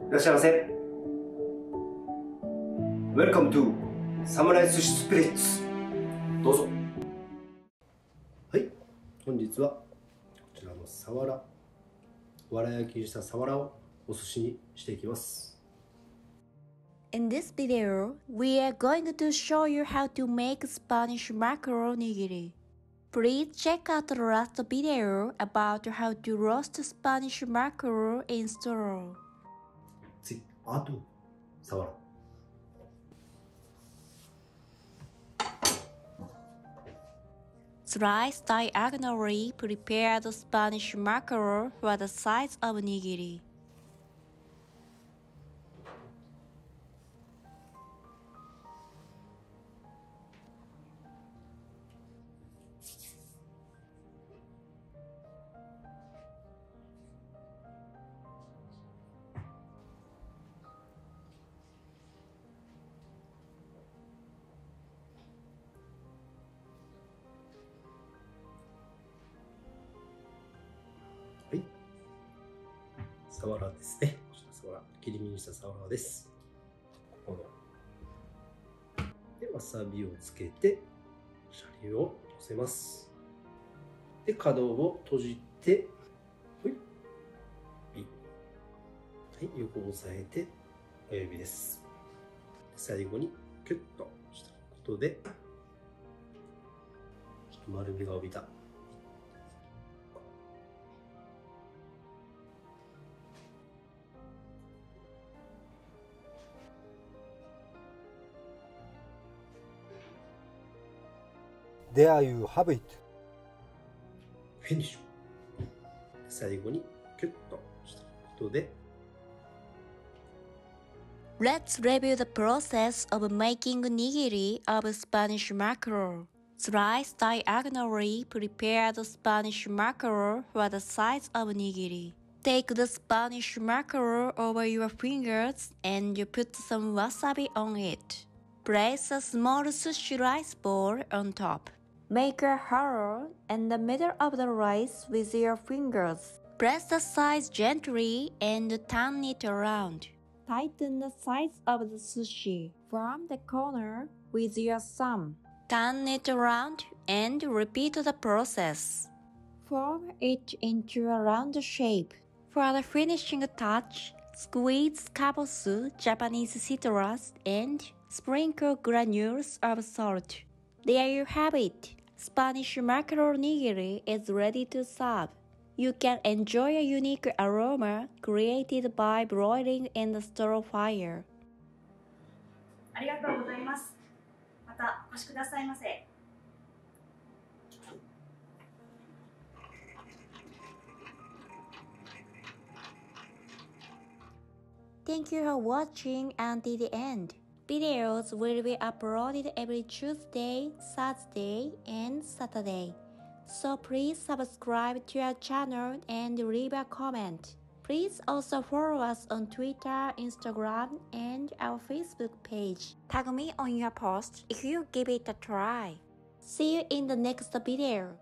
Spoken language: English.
いらっしゃいませ。Welcome to サムライ寿司スピリッツ。どうぞ。はい、本日はこちらのサワラ、わら焼きにしたサワラをお寿司にしていきます。In this video, we are going to show you how to make Spanish mackerel nigiri. Please check out the last video about how to roast Spanish mackerel in straw. 次、あとサワラ。Slice diagonally prepared Spanish mackerel for the size of nigiri.はい、サワラですね。こちらサワラ、切り身にしたサワラです。ここのでわさびをつけてシャリを乗せます。で角を閉じて、はい、横を押さえて親指です。最後にキュッとしたことでちょっと丸みが帯びたThere you have it. フィニッシュ。最後にキュッとしたことで Let's review the process of making nigiri of Spanish mackerel. Slice diagonally prepared Spanish mackerel for the size of nigiri. Take the Spanish mackerel over your fingers and you put some wasabi on it. Place a small sushi rice ball on top. Make a hollow in the middle of the rice with your fingers. Press the sides gently and turn it around. Tighten the sides of the sushi from the corner with your thumb. Turn it around and repeat the process. Form it into a round shape. For the finishing touch, squeeze kabosu, Japanese citrus, and sprinkle granules of salt. There you have it. Spanish mackerel nigiri is ready to serve. You can enjoy a unique aroma created by broiling in the straw fire. ありがとうございます。またお越しくださいませ。Thank you for watching until the end. Videos will be uploaded every Tuesday, Thursday, and Saturday. So please subscribe to our channel and leave a comment. Please also follow us on Twitter, Instagram, and our Facebook page. Tag me on your post if you give it a try. See you in the next video.